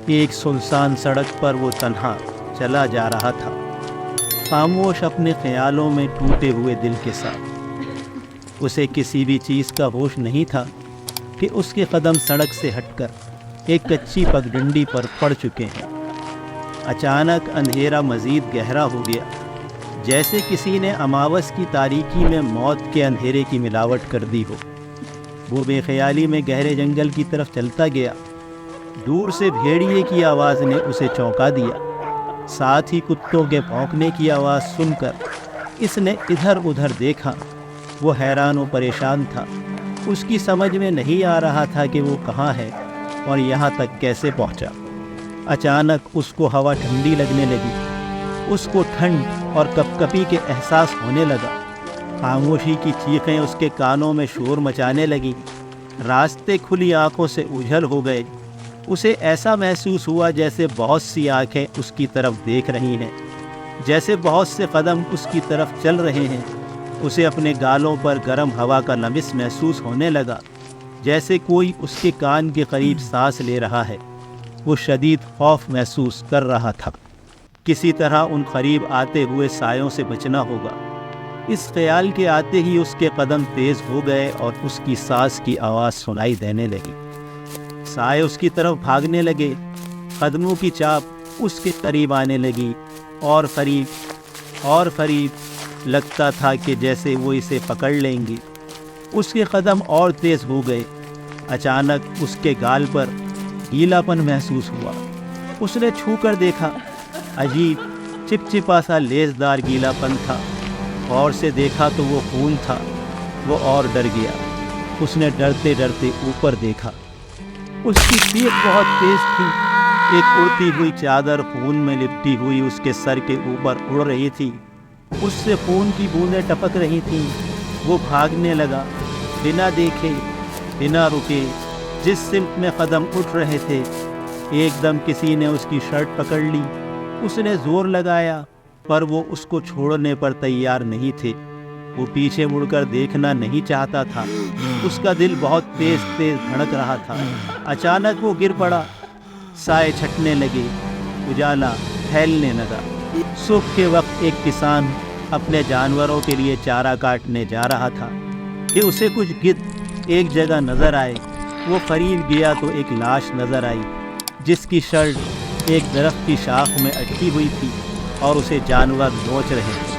ایک سنسان سڑک پر وہ تنہا چلا جا رہا تھا، خاموش اپنے خیالوں میں ٹوٹے ہوئے دل کے ساتھ۔ اسے کسی بھی چیز کا ہوش نہیں تھا کہ اس کے قدم سڑک سے ہٹ کر ایک کچی پگڈنڈی پر پڑ چکے ہیں۔ اچانک اندھیرا مزید گہرا ہو گیا، جیسے کسی نے اماوس کی تاریکی میں موت کے اندھیرے کی ملاوٹ کر دی ہو۔ وہ بے خیالی میں گہرے جنگل کی طرف چلتا گیا۔ دور سے بھیڑیے کی آواز نے اسے چونکا دیا۔ ساتھ ہی کتوں کے بھونکنے کی آواز سن کر اس نے ادھر ادھر دیکھا۔ وہ حیران و پریشان تھا۔ اس کی سمجھ میں نہیں آ رہا تھا کہ وہ کہاں ہے اور یہاں تک کیسے پہنچا۔ اچانک اس کو ہوا ٹھنڈی لگنے لگی۔ اس کو ٹھنڈ اور کپکپی کے احساس ہونے لگا۔ خاموشی کی چیخیں اس کے کانوں میں شور مچانے لگی۔ راستے کھلی آنکھوں سے اوجھل ہو گئے۔ اسے ایسا محسوس ہوا جیسے بہت سی آنکھیں اس کی طرف دیکھ رہی ہیں، جیسے بہت سے قدم اس کی طرف چل رہے ہیں۔ اسے اپنے گالوں پر گرم ہوا کا لمس محسوس ہونے لگا، جیسے کوئی اس کے کان کے قریب سانس لے رہا ہے۔ وہ شدید خوف محسوس کر رہا تھا۔ کسی طرح ان قریب آتے ہوئے سایوں سے بچنا ہوگا۔ اس خیال کے آتے ہی اس کے قدم تیز ہو گئے اور اس کی سانس کی آواز سنائی دینے لگی۔ سائے اس کی طرف بھاگنے لگے۔ قدموں کی چاپ اس کے قریب آنے لگی، اور قریب لگتا تھا کہ جیسے وہ اسے پکڑ لیں گی۔ اس کے قدم اور تیز ہو گئے۔ اچانک اس کے گال پر گیلا پن محسوس ہوا۔ اس نے چھو کر دیکھا۔ عجیب چپچپا سا لیسدار گیلا پن تھا۔ غور سے دیکھا تو وہ خون تھا۔ وہ اور ڈر گیا۔ اس نے ڈرتے ڈرتے اوپر دیکھا۔ اس کی چیخ بہت تیز تھی۔ ایک اڑتی ہوئی چادر خون میں لپٹی ہوئی اس کے سر کے اوپر اڑ رہی تھی۔ اس سے خون کی بوندیں ٹپک رہی تھیں۔ وہ بھاگنے لگا، بنا دیکھے، بنا رکے، جس سمت میں قدم اٹھ رہے تھے۔ ایک دم کسی نے اس کی شرٹ پکڑ لی۔ اس نے زور لگایا، پر وہ اس کو چھوڑنے پر تیار نہیں تھے۔ وہ پیچھے مڑ کر دیکھنا نہیں چاہتا تھا۔ اس کا دل بہت تیز تیز دھڑک رہا تھا۔ اچانک وہ گر پڑا۔ سائے چھٹنے لگے، اجالا پھیلنے لگا۔ صبح کے وقت ایک کسان اپنے جانوروں کے لیے چارہ کاٹنے جا رہا تھا کہ اسے کچھ گدھ ایک جگہ نظر آئے۔ وہ قریب گیا تو ایک لاش نظر آئی، جس کی شرٹ ایک درخت کی شاخ میں اٹکی ہوئی تھی اور اسے جانور نوچ رہے تھے۔